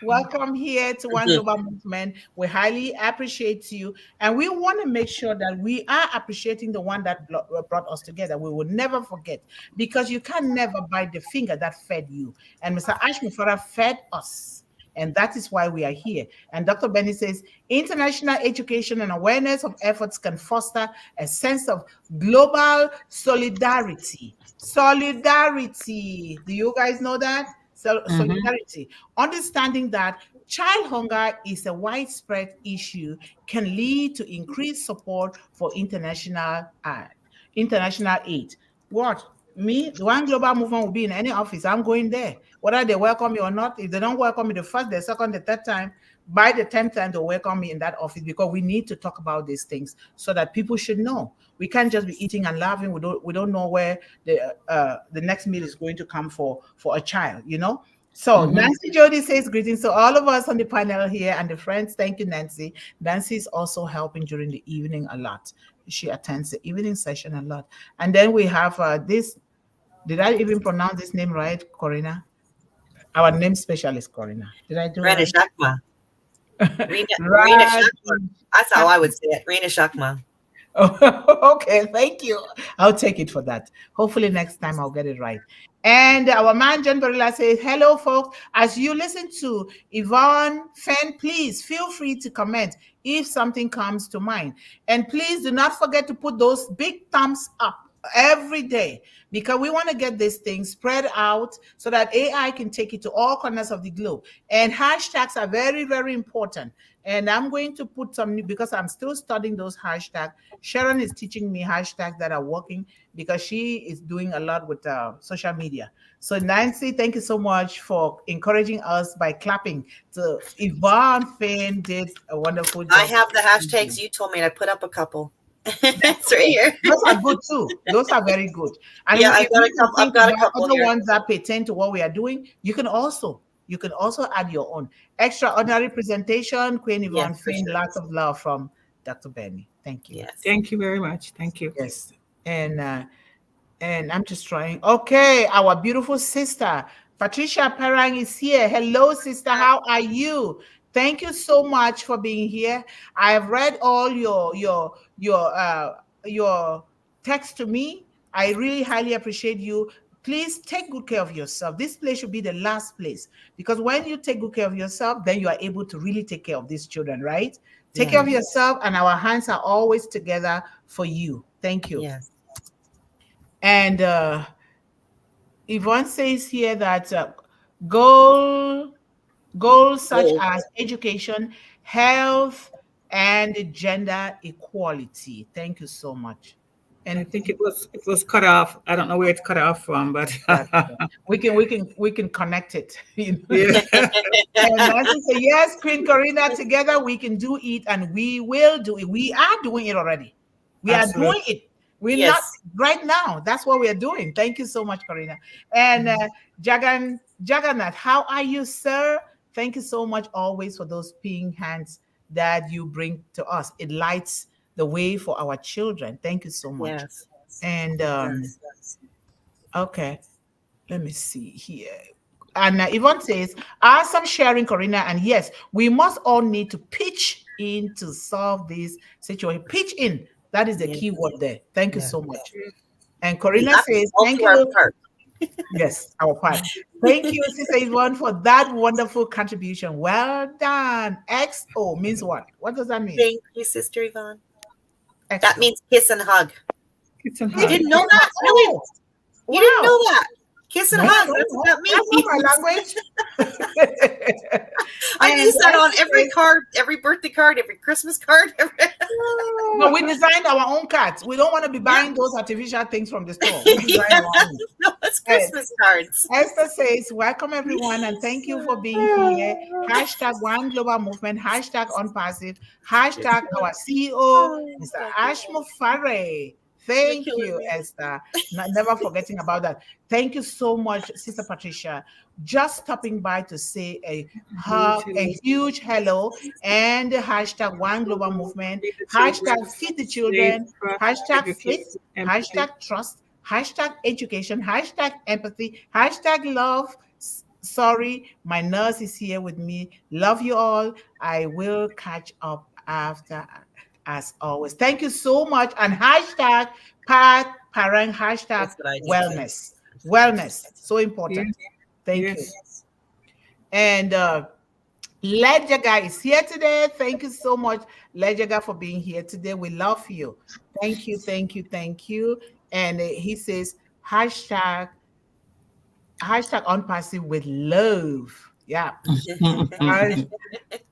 A: welcome here to One Global Movement. We highly appreciate you, and we want to make sure that we are appreciating the one that brought us together. We will never forget, because you can never bite the finger that fed you. And Mr. Ashmufara fed us, And that is why we are here. And Dr. Benny says, international education and awareness of efforts can foster a sense of global solidarity. Solidarity. Do you guys know that? Solidarity. Understanding that child hunger is a widespread issue can lead to increased support for international aid. What? Me, the One Global Movement will be in any office. I'm going there. Whether they welcome me or not, if they don't welcome me the first, the second, the third time, by the 10th time, they'll welcome me in that office, because we need to talk about these things so that people should know. We can't just be eating and laughing. We don't know where the next meal is going to come for a child, you know? So Nancy Jody says greetings to all of us on the panel here and the friends. Thank you, Nancy. Nancy is also helping during the evening a lot. She attends the evening session a lot. And then we have this. Did I even pronounce this name right, Corrina? Our name specialist, Corrina. Did I do
C: Rena
A: it?
C: Shakma. Rena Shakma. That's how I would say it. Rena Shakma.
A: Oh, okay, thank you. I'll take it for that. Hopefully next time I'll get it right. And our man John Barilla says, hello, folks. As you listen to Yvonne Finn, please feel free to comment if something comes to mind. And please do not forget to put those big thumbs up every day, because we want to get this thing spread out so that AI can take it to all corners of the globe. And hashtags are very, very important. And I'm going to put some new, because I'm still studying those hashtags. Sharon is teaching me hashtags that are working, because she is doing a lot with social media. So Nancy, thank you so much for encouraging us by clapping. So Yvonne Finn did a wonderful job.
C: I have the hashtags you told me, and I put up a couple. It's right here.
A: Those are good too. Those are very good. And
C: yeah, I've got a couple
A: other
C: here.
A: ones that pertain to what we are doing. You can also add your own. Extraordinary presentation, Queen Yvonne Finn. Sure. Lots of love from Dr. Benny. Thank you.
B: Yes. Thank you very much. Thank you.
A: Yes. And I'm just trying. Okay, our beautiful sister Patricia Parang is here. Hello, sister. How are you? Thank you so much for being here. I have read all your text to me. I really highly appreciate you. Please take good care of yourself. This place should be the last place, because when you take good care of yourself, then you are able to really take care of these children, right? Take care of yourself, and our hands are always together for you. Thank you.
C: Yes.
A: And Yvonne says here that goals such as education, health, and gender equality. Thank you so much.
B: And I think it was cut off. I don't know where it's cut off from, but
A: we can connect it. You know? Yeah. And as I say, yes, Queen Corrina, together we can do it, and we will do it. We are doing it already. We are doing it. We're not right now. That's what we are doing. Thank you so much, Corrina. And Jagannath, how are you, sir? Thank you so much always for those pink hands that you bring to us. It lights the way for our children. Thank you so much.
C: Yes.
A: And okay, let me see here. And Yvonne says, awesome sharing, Corrina. And yes, we must all need to pitch in to solve this situation. Pitch in. That is the key word there. Thank you so much. And Corrina says, thank you. Yes, our part. Thank you, Sister Yvonne, for that wonderful contribution. Well done. XO means what? What does that mean?
C: Thank you, Sister Yvonne.
A: XO.
C: That means kiss and hug.
B: Kiss and hug.
C: You didn't know that? Really?
A: Wow.
C: You didn't know that? Kiss and hug. That's what that means.
A: That's not my language.
C: I use that on every card, every birthday card, every Christmas card.
A: No, we designed our own cards. We don't want to be buying those artificial things from the store.
C: No, it's Christmas cards.
A: Esther says, welcome everyone, and thank you for being here. Hashtag One Global Movement, hashtag Unpassive, hashtag our CEO, Mr. Ashmo Fareh. Thank you, Esther. Never forgetting about that. Thank you so much, Sister Patricia. Just stopping by to say a huge hello, and hashtag One Global Movement, hashtag Feed the Children, hashtag Faith, hashtag Trust, hashtag Education, hashtag Empathy, hashtag Love. Sorry, my nurse is here with me. Love you all. I will catch up after. As always, thank you so much. And hashtag parent, hashtag wellness, so important. Thank you. And Ledger is here today. Thank you so much, Ledger, for being here today. We love you. Thank you, thank you, thank you. And he says, hashtag unpassive with love. Yeah.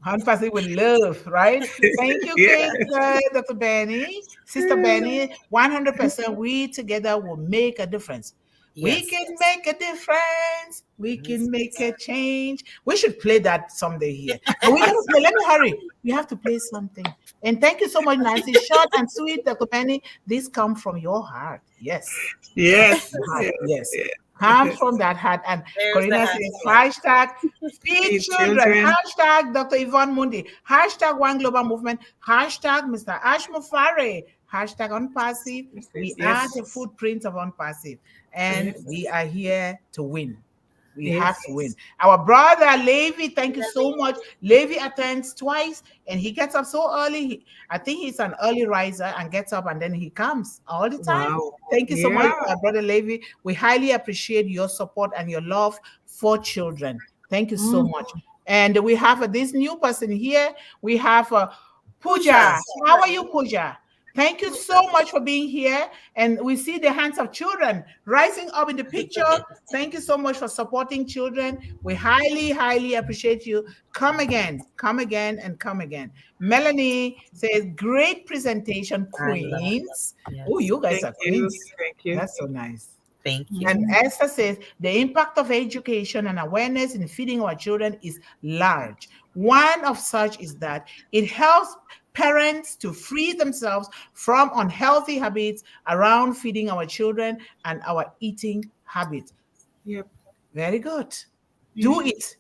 A: Unpassive with love, right? Thank you,
B: Yeah.
A: great Dr. Benny. Sister Benny, 100% we together will make a difference. We
C: Yes.
A: can make a difference. We can make a change. We should play that someday here. But we gotta play. Let me hurry. We have to play something. And thank you so much, Nancy. Short and sweet, Dr. Penny. This come from your heart. Yes.
B: Yes.
A: Heart.
B: Yes.
A: Yes.
B: Yes.
A: Comes from that heart. And
C: There's the
A: Corrina says, hashtag feed
B: Feed
A: children.
B: children.
A: Hashtag Dr. Yvonne Mundih. Hashtag One Global Movement. Hashtag Mr. Ash Mufare. Hashtag Unpassive. We are
B: Yes.
A: the footprint of Unpassive. And
B: Yes.
A: we are here to win. We
B: Yes.
A: have to win. Our brother Levi, thank you so much. Levi attends twice and he gets up so early. I think he's an early riser and gets up and then he comes all the time.
B: Wow.
A: Thank you so much,
B: Yeah.
A: Brother Levi. We highly appreciate your support and your love for children. Thank you so much. And we have this new person here. We have Pooja. How are you, Pooja? Thank you so much for being here. And we see the hands of children rising up in the picture. Thank you so much for supporting children. We highly, highly appreciate you. Come again, and come again. Melanie says, great presentation, queens.
C: Yes.
A: Oh, you guys
B: Thank
A: are
B: you.
A: queens.
B: Thank you.
A: That's so nice.
C: Thank you.
A: And Esther says, the impact of education and awareness in feeding our children is large. One of such is that it helps parents to free themselves from unhealthy habits around feeding our children and our eating habits.
B: Yep.
A: Very good. Do it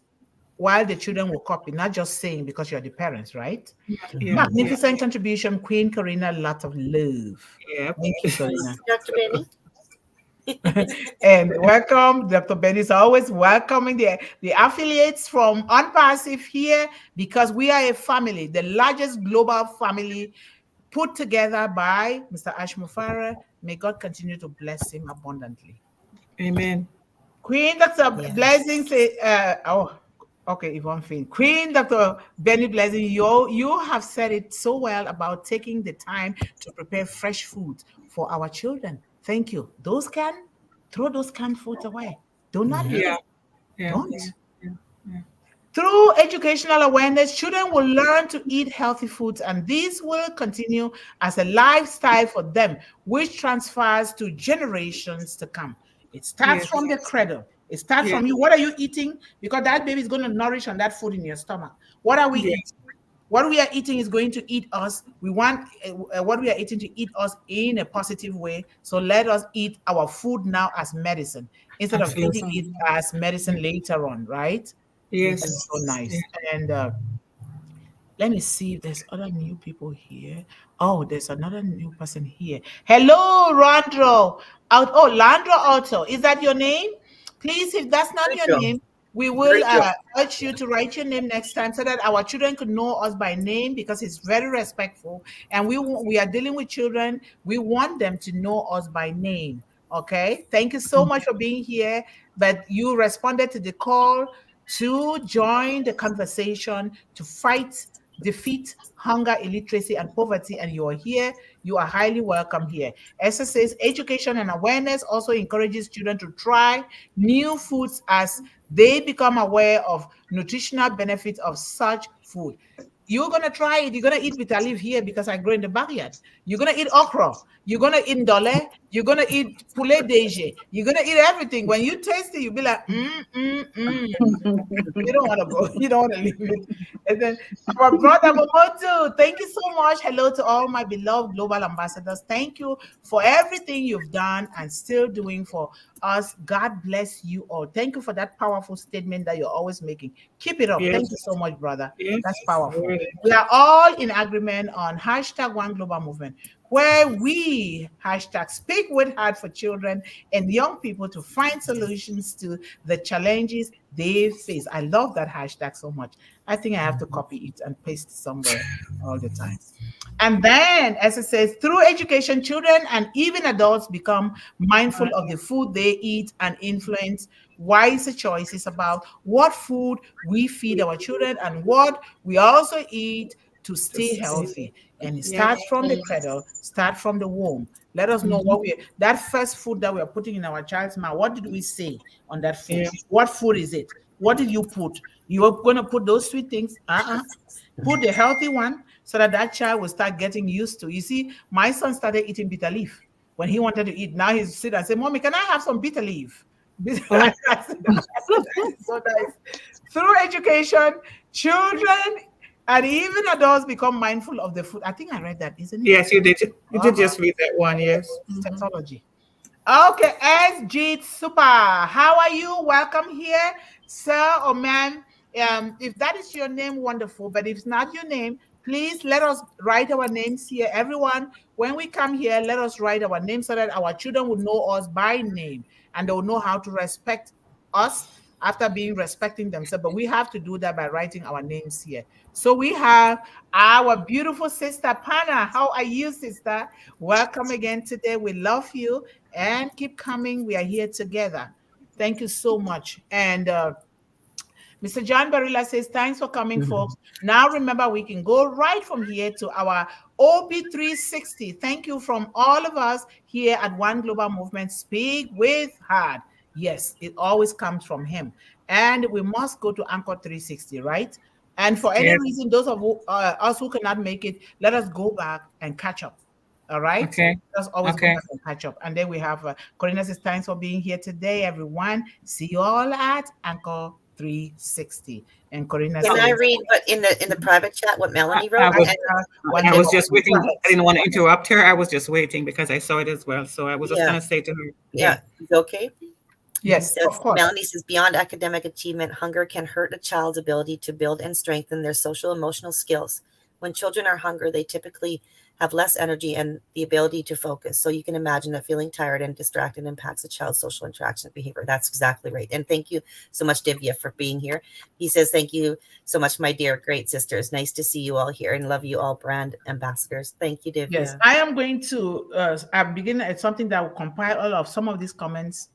A: while the children will copy, not just saying because you're the parents, right?
B: Yeah.
A: Magnificent contribution, Queen Corrina. Lot of love.
B: Yep.
A: Thank you, Corrina.
C: Dr. Benny.
A: And welcome, Dr. Ben is always welcoming the affiliates from Unpassive here because we are a family, the largest global family put together by Mr. Ash Mufara. May God continue to bless him abundantly.
B: Amen.
A: Queen Dr.
C: Yes.
A: Blessing say, okay, Yvonne Finn. Queen Dr. Benny Blessing, you have said it so well about taking the time to prepare fresh food for our children. Thank you. Throw those canned foods away. Do not eat
B: Yeah.
A: it.
B: Yeah.
A: Don't.
B: Yeah.
A: Through educational awareness, children will learn to eat healthy foods, and this will continue as a lifestyle for them, which transfers to generations to come. It starts
B: Yes.
A: from the cradle. It starts
B: Yeah.
A: from you. What are you eating? Because that baby is going to nourish on that food in your stomach. What are we
B: Yeah.
A: eating? What we are eating is going to eat us. We want what we are eating to eat us in a positive way. So let us eat our food now as medicine instead of
B: Absolutely.
A: eating it as medicine later on, right?
B: Yes.
A: That's so nice. And let me see if there's other new people here. Oh, there's another new person here. Hello, Randro. Landro also. Is that your name? Please, if that's not your name, we will urge you to write your name next time so that our children could know us by name because it's very respectful. And we are dealing with children. We want them to know us by name. Okay. Thank you so much for being here. But you responded to the call to join the conversation to defeat hunger, illiteracy, and poverty, and you are here. You are highly welcome here. Esther says education and awareness also encourages children to try new foods as they become aware of nutritional benefits of such food. You're gonna try it. You're gonna eat bitter leaf here because I grow in the backyard. You're gonna eat okra. You're gonna eat ndole. You're gonna eat poulet deje. You're gonna eat everything. When you taste it, you'll be like, You don't want to go. You don't want to leave it. And then our brother Momotu, thank you so much. Hello to all my beloved global ambassadors. Thank you for everything you've done and still doing for us. God bless you all. Thank you for that powerful statement that you're always making. Keep it up.
B: Yes.
A: Thank you so much, brother.
B: Yes.
A: That's powerful.
B: Really.
A: We are all in agreement on hashtag One Global Movement. where we #SpeakWithHeart for children and young people to find solutions to the challenges they face. I love that hashtag so much. I think I have to copy it and paste it somewhere all the time. And then, as it says, through education, children and even adults become mindful of the food they eat and influence wiser choices about what food we feed our children and what we also eat to stay healthy. And it starts from the cradle, start from the womb. Let us know what that first food that we are putting in our child's mouth. What did we say on that food?
B: Yeah.
A: What food is it? What did you put? You are going to put those sweet things. Put the healthy one so that child will start getting used to. You see, my son started eating bitter leaf when he wanted to eat. Now he's sit and say, "Mommy, can I have some bitter leaf?" So nice. Through education, children and even adults become mindful of the food. I think I read that, isn't it?
B: Yes, you did. You did just read that one. Yes.
A: Technology. Okay, SG Super. How are you? Welcome here, sir or ma'am. If that is your name, wonderful. But if it's not your name, please let us write our names here. Everyone, when we come here, let us write our names so that our children will know us by name and they will know how to respect us after being respecting themselves. But we have to do that by writing our names here. So we have our beautiful sister, Pana. How are you, sister? Welcome again today. We love you and keep coming. We are here together. Thank you so much. And Mr. John Barilla says, thanks for coming, folks. Now, remember, we can go right from here to our OB360. Thank you from all of us here at One Global Movement. Speak with heart. Yes, it always comes from him. And we must go to Anchor 360, right? And for any reason, those of us who cannot make it, let us go back and catch up. All right?
B: Okay.
A: Let's always go back and catch up. And then we have Corrina says, thanks for being here today, everyone. See you all at Anchor 360. And Corrina
C: Can
A: says,
C: I read what in the private chat what Melanie wrote?
B: I was just waiting. I didn't want to interrupt her. I was just waiting because I saw it as well. So I was just going to say to her.
C: Yeah. Okay.
A: Yes, of course.
C: Melanie says, beyond academic achievement, hunger can hurt a child's ability to build and strengthen their social emotional skills. When children are hungry, they typically have less energy and the ability to focus. So you can imagine that feeling tired and distracted impacts a child's social interaction behavior. That's exactly right. And thank you so much, Divya, for being here. He says, thank you so much, my dear great sisters. Nice to see you all here and love you all, brand ambassadors. Thank you, Divya.
A: Yes, I am going to begin at something that will compile all of some of these comments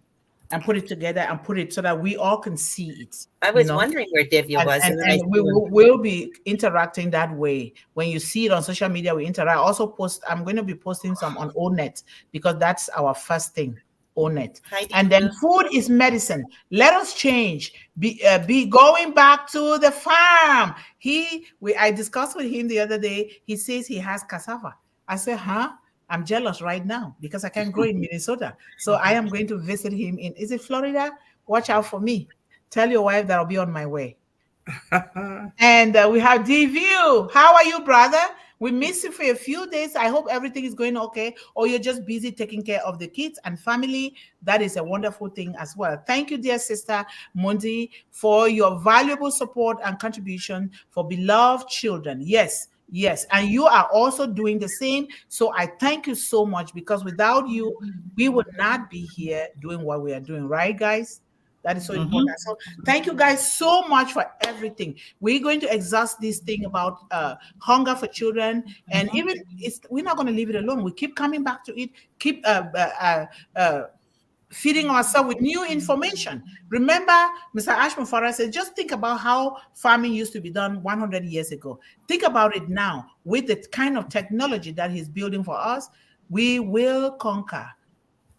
A: and put it together and put it so that we all can see it.
C: I was wondering where Divya was.
A: And we will be interacting that way. When you see it on social media, we interact. Also I'm going to be posting some on O-Net because that's our first thing, O-Net. And then food is medicine. Let us change. Be going back to the farm. I discussed with him the other day. He says he has cassava. I said, huh? I'm jealous right now because I can't grow in Minnesota. So I am going to visit him is it Florida? Watch out for me. Tell your wife that I'll be on my way. And we have D-View. How are you, brother? We miss you for a few days. I hope everything is going okay. Or you're just busy taking care of the kids and family. That is a wonderful thing as well. Thank you, dear sister Mundih, for your valuable support and contribution for beloved children. Yes, and you are also doing the same. So I thank you so much because without you, we would not be here doing what we are doing, right, guys? That is so important. So thank you guys so much for everything. We're going to exhaust this thing about hunger for children. And even we're not going to leave it alone. We keep coming back to it, keep feeding ourselves with new information. Remember, Mr. Ashman Farah said, just think about how farming used to be done 100 years ago. Think about it now with the kind of technology that he's building for us. We will conquer.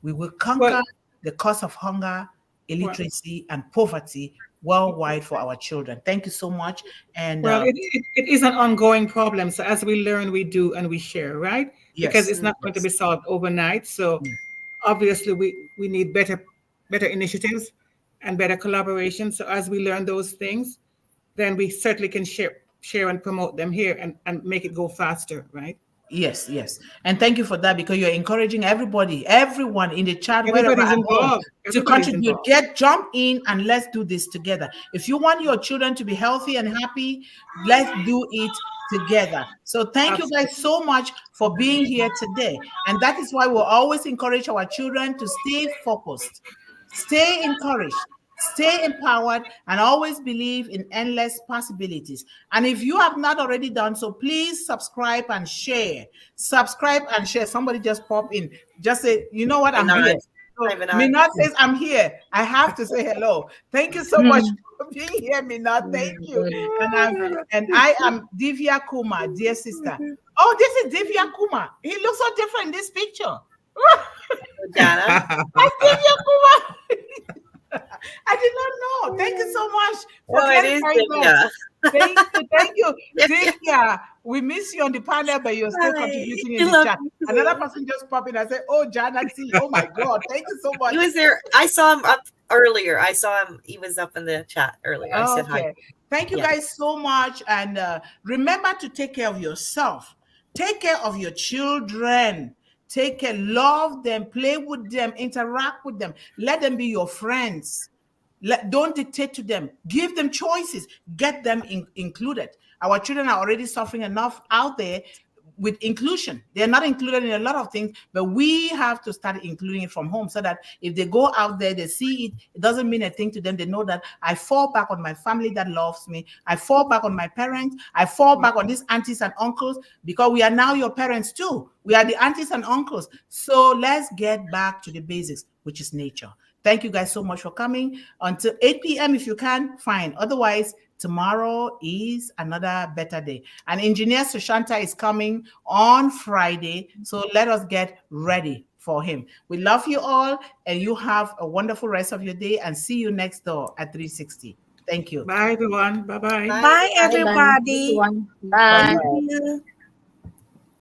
A: We will conquer the cause of hunger, illiteracy, and poverty worldwide for our children. Thank you so much. And
B: it is an ongoing problem. So as we learn, we do and we share, right? Yes. Because it's not going to be solved overnight. So obviously, we need better initiatives and better collaboration. So as we learn those things, then we certainly can share and promote them here and make it go faster, right?
A: Yes. And thank you for that because you're encouraging everyone in the chat to contribute. Jump in and let's do this together. If you want your children to be healthy and happy, let's do it together. So thank you guys so much for being here today. And that is why we'll always encourage our children to stay focused, stay encouraged, stay empowered, and always believe in endless possibilities. And if you have not already done so, please subscribe and share. Subscribe and share. Somebody just pop in. Just say, you know what, I'm here. So Minot says, I'm here. I have to say hello. Thank you so much for being here, Minot. Thank you. And I am Divya Kumar, dear sister. Oh, this is Divya Kumar. He looks so different in this picture.
C: Jana.
A: That's Divya Kumar. I did not know. Thank you so much for Thank you. Divya, we miss you on the panel, but you're still contributing in the chat. Another person just popped in and said, oh, Jana, oh my God, thank you so much.
C: He was there. I saw him up earlier. I saw him. He was up in the chat earlier. I said hi.
A: Thank you guys so much. And remember to take care of yourself. Take care of your children. Take care, love them, play with them, interact with them. Let them be your friends. Don't dictate to them. Give them choices. Get them included. Our children are already suffering enough out there with inclusion. They're not included in a lot of things, but we have to start including it from home so that if they go out there, they see it, it doesn't mean a thing to them. They know that I fall back on my family that loves me. I fall back on my parents. I fall back on these aunties and uncles because we are now your parents too. We are the aunties and uncles. So let's get back to the basics, which is nature. Thank you guys so much for coming. Until 8 p.m. if you can, fine. Otherwise, tomorrow is another better day. And Engineer Sushanta is coming on Friday. So let us get ready for him. We love you all, and you have a wonderful rest of your day, and see you next door at 360. Thank you.
B: Bye, everyone. Bye-bye.
E: Bye, everybody.
D: Bye.
E: Thank you.